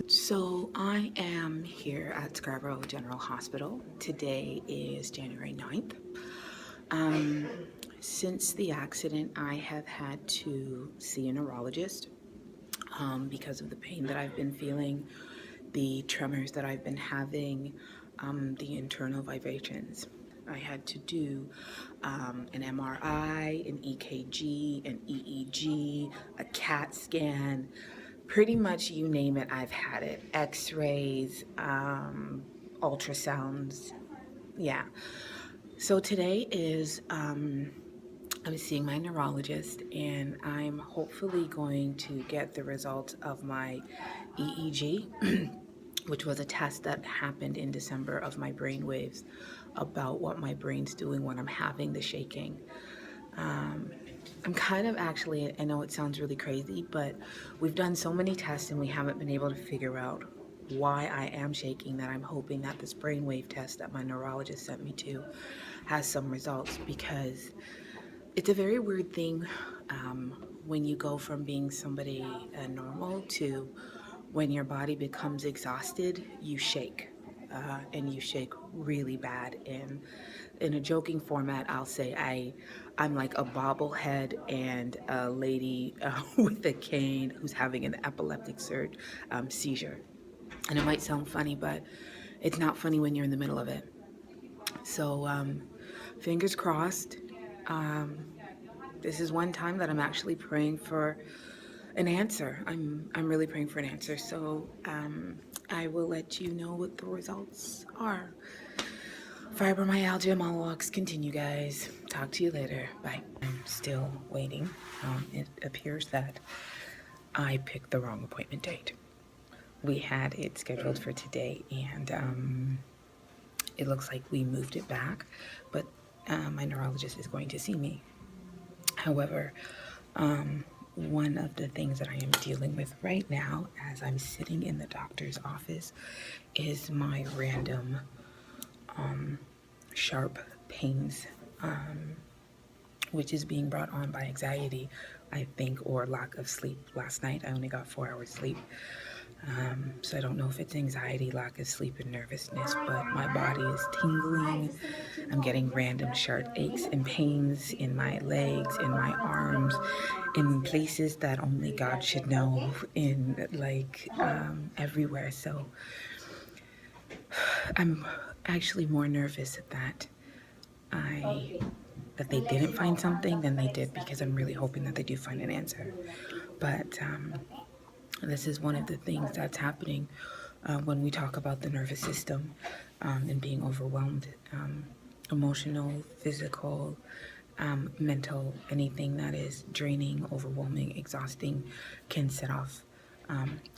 So I am here at Scarborough General Hospital. Today is January 9th. Since the accident, I have had to see a neurologist because of the pain that I've been feeling, the tremors that I've been having, the internal vibrations. I had to do an MRI, an EKG, an EEG, a CAT scan. Pretty much you name it, I've had it. X-rays, ultrasounds, yeah. So today is, I'm seeing my neurologist, and I'm hopefully going to get the results of my EEG, which was a test that happened in December of my brain waves about what my brain's doing when I'm having the shaking. I'm kind of actually, I know it sounds really crazy, but we've done so many tests and we haven't been able to figure out why I am shaking, that I'm hoping that this brainwave test that my neurologist sent me to has some results, because it's a very weird thing when you go from being somebody normal to when your body becomes exhausted, you shake. And you shake really bad. And in a joking format, I'll say I'm like a bobblehead and a lady with a cane who's having an epileptic seizure. And it might sound funny, but it's not funny when you're in the middle of it. So fingers crossed. This is one time that I'm actually praying for an answer. I'm really praying for an answer. So I will let you know what the results are. Fibromyalgia monologues continue, guys. Talk to you later. Bye. I'm still waiting. It appears that I picked the wrong appointment date. We had it scheduled for today, and it looks like we moved it back, but my neurologist is going to see me. However, one of the things that I am dealing with right now as I'm sitting in the doctor's office is my random sharp pains, which is being brought on by anxiety, I think, or lack of sleep. Last night I only got 4 hours sleep, so I don't know if it's anxiety, lack of sleep, and nervousness, but my body is tingling. I'm getting random sharp aches and pains in my legs, in my arms, in places that only God should know, in like everywhere. So I'm actually more nervous that they didn't find something than they did, because I'm really hoping that they do find an answer. But this is one of the things that's happening when we talk about the nervous system and being overwhelmed. Emotional, physical, mental, anything that is draining, overwhelming, exhausting can set off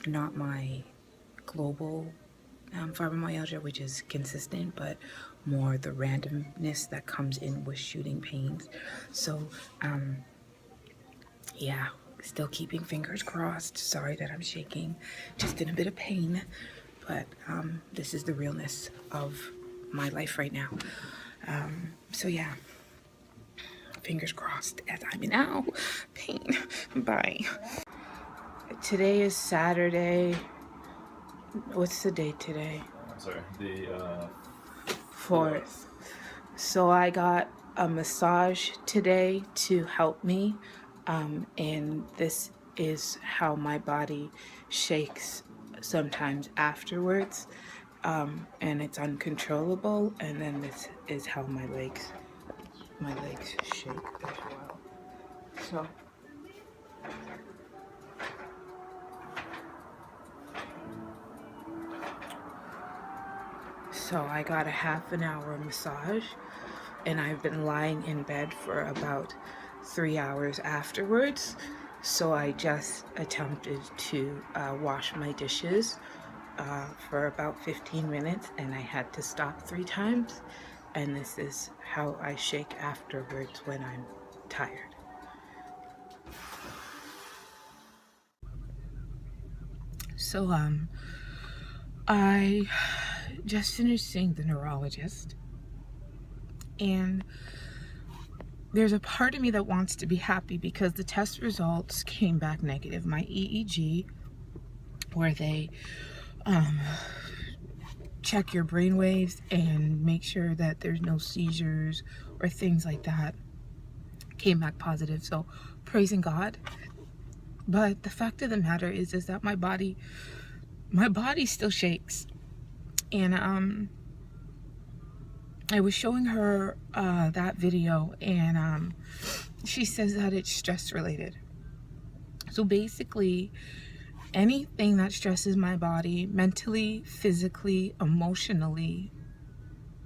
not my global fibromyalgia, which is consistent, but more the randomness that comes in with shooting pains. So yeah, still keeping fingers crossed. Sorry that I'm shaking, just in a bit of pain, but this is the realness of my life right now. So yeah, fingers crossed as I'm in pain. Bye. Today is Saturday. What's the date today? I'm sorry, the 4th. So I got a massage today to help me, and this is how my body shakes sometimes afterwards, and it's uncontrollable, and then this is how my legs shake as well. So I got a half an hour massage, and I've been lying in bed for about 3 hours afterwards. So I just attempted to wash my dishes for about 15 minutes, and I had to stop 3 times. And this is how I shake afterwards when I'm tired. So I just finished seeing the neurologist, and there's a part of me that wants to be happy because the test results came back negative. My EEG where they check your brain waves and make sure that there's no seizures or things like that. Came back positive, so praising God. But the fact of the matter is that my body still shakes. And I was showing her that video, and she says that it's stress related. So basically, anything that stresses my body mentally, physically, emotionally,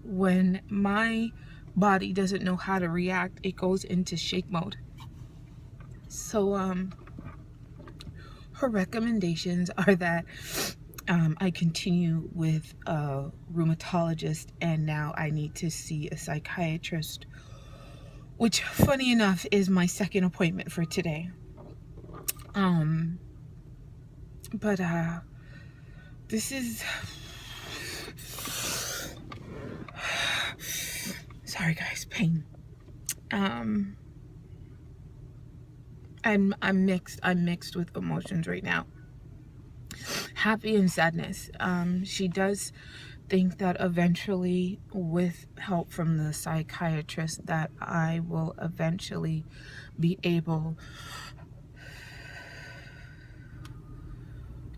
when my body doesn't know how to react, it goes into shake mode. So her recommendations are that I continue with a rheumatologist, and now I need to see a psychiatrist, which, funny enough, is my second appointment for today. But this is, sorry guys, pain. I'm mixed with emotions right now. Happy and sadness. She does think that eventually, with help from the psychiatrist, that I will eventually be able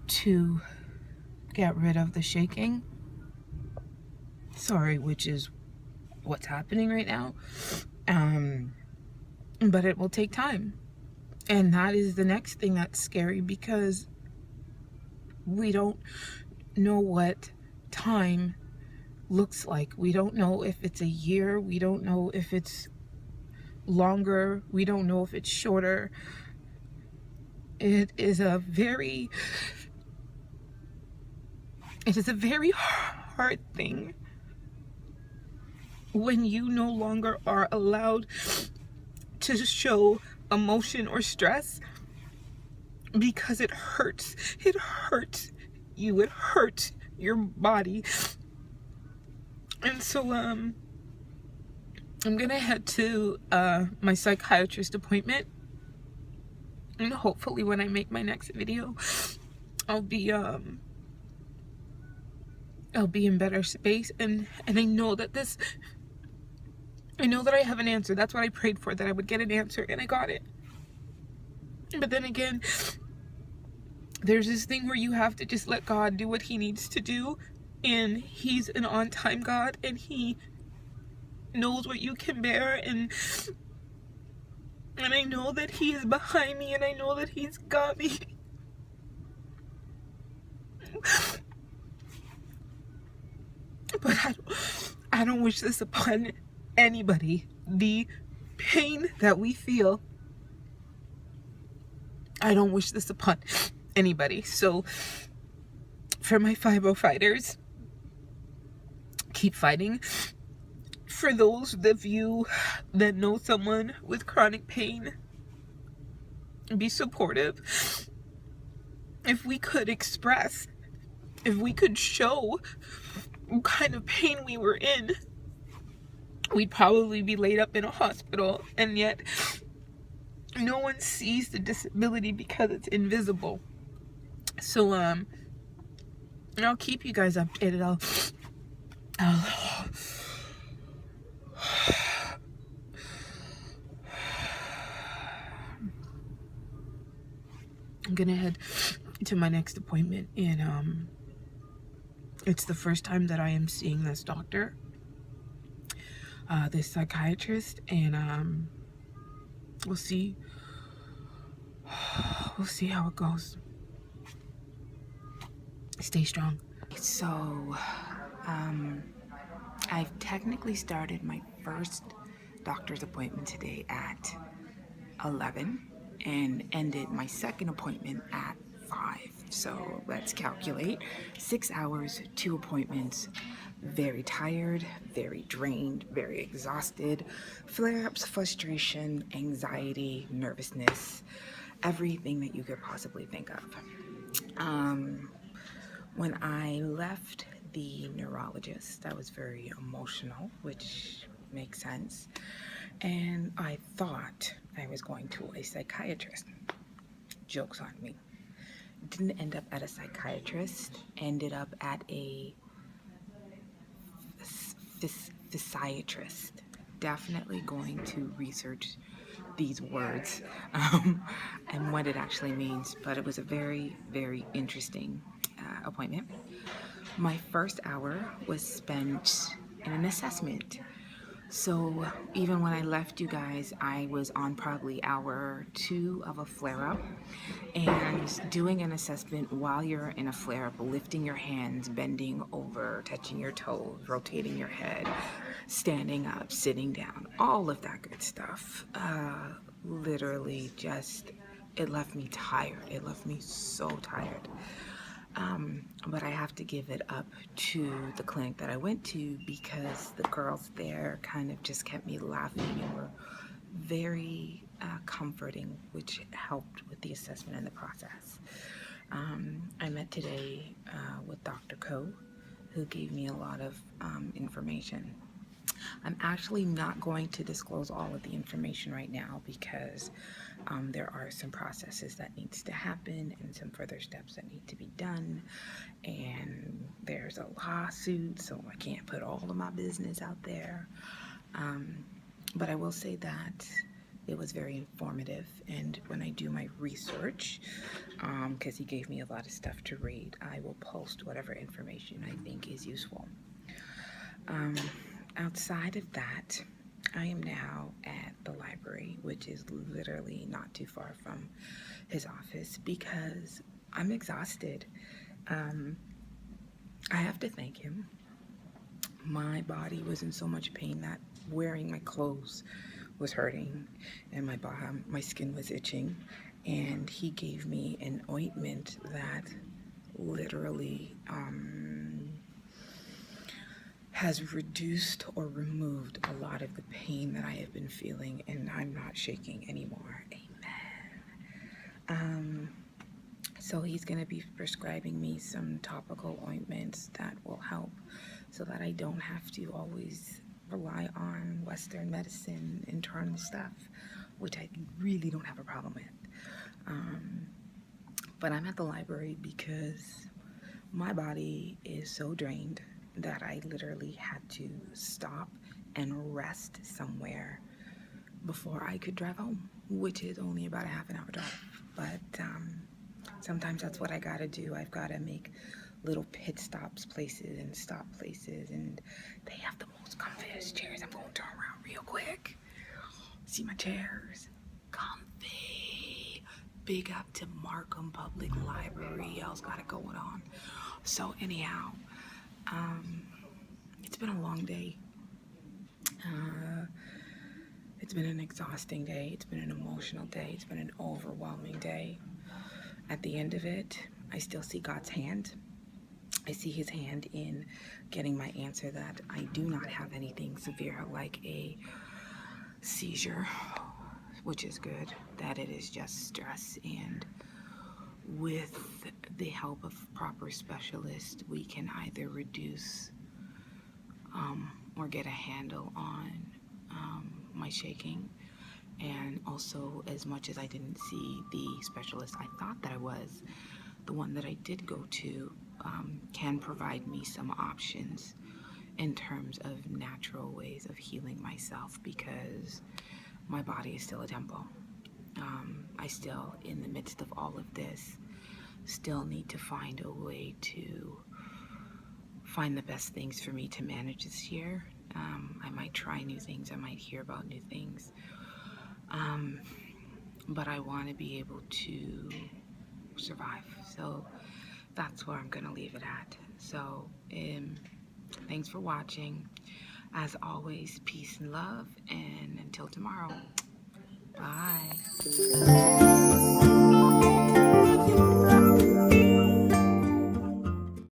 to get rid of the shaking. Sorry, which is what's happening right now. But it will take time. And that is the next thing that's scary, because we don't know what time looks like. We don't know if it's a year. We don't know if it's longer. We don't know if it's shorter. It is a very hard thing when you no longer are allowed to show emotion or stress, because it hurts. It hurts you. It hurts your body. And so I'm gonna head to my psychiatrist appointment, and hopefully when I make my next video, I'll be in better space, and I know that I have an answer. That's what I prayed for, that I would get an answer, and I got it. But then again, there's this thing where you have to just let God do what he needs to do, and he's an on-time God, and he knows what you can bear, and I know that he is behind me, and I know that he's got me. But I don't wish this upon anybody. The pain that we feel, I don't wish this upon anybody. So for my fibro fighters, keep fighting. For those of you that know someone with chronic pain, be supportive. If we could express, if we could show what kind of pain we were in, we'd probably be laid up in a hospital, and yet no one sees the disability because it's invisible. So and I'll keep you guys updated. I'm gonna head to my next appointment, and it's the first time that I am seeing this doctor, this psychiatrist, and we'll see how it goes. Stay strong. So I've technically started my first doctor's appointment today at 11 and ended my second appointment at 5. So let's calculate. 6 hours, 2 appointments. Very tired, very drained, very exhausted. Flare-ups, frustration, anxiety, nervousness, everything that you could possibly think of. When I left the neurologist, I was very emotional, which makes sense. And I thought I was going to a psychiatrist. Joke's on me. didn't end up at a psychiatrist, ended up at a physiatrist. Definitely going to research these words and what it actually means, but it was a very, very interesting appointment. My first hour was spent in an assessment. So even when I left you guys, I was on probably hour 2 of a flare-up, and doing an assessment while you're in a flare-up, lifting your hands, bending over, touching your toes, rotating your head, standing up, sitting down, all of that good stuff. Literally just, it left me tired. It left me so tired. But I have to give it up to the clinic that I went to, because the girls there kind of just kept me laughing and were very comforting, which helped with the assessment and the process. I met today with Dr. Ko, who gave me a lot of information. I'm actually not going to disclose all of the information right now, because there are some processes that needs to happen and some further steps that need to be done, and there's a lawsuit, so I can't put all of my business out there. But I will say that it was very informative, and when I do my research, because he gave me a lot of stuff to read, I will post whatever information I think is useful. Outside of that, I am now at the library, which is literally not too far from his office, because I'm exhausted. I have to thank him. My body was in so much pain that wearing my clothes was hurting, and my skin was itching, and he gave me an ointment that literally has reduced or removed a lot of the pain that I have been feeling, and I'm not shaking anymore. Amen. So he's going to be prescribing me some topical ointments that will help, so that I don't have to always rely on Western medicine, internal stuff, which I really don't have a problem with. But I'm at the library because my body is so drained that I literally had to stop and rest somewhere before I could drive home, which is only about a half an hour drive. But sometimes that's what I gotta do. I've gotta make little pit stops places and stop places, and they have the most comfiest chairs. I'm gonna turn around real quick. See my chairs? Comfy. Big up to Markham Public Library. Y'all's got it going on. So anyhow, it's been a long day. It's been an exhausting day. It's been an emotional day. It's been an overwhelming day. At the end of it, I still see God's hand. I see his hand in getting my answer that I do not have anything severe like a seizure, which is good, that it is just stress, and with the help of proper specialists, we can either reduce or get a handle on my shaking. And also, as much as I didn't see the specialist I thought that I was, the one that I did go to can provide me some options in terms of natural ways of healing myself, because my body is still a temple. I still, in the midst of all of this, still need to find a way to find the best things for me to manage this year. I might try new things, I might hear about new things, but I want to be able to survive. So that's where I'm going to leave it at. So thanks for watching. As always, peace and love, and until tomorrow, bye.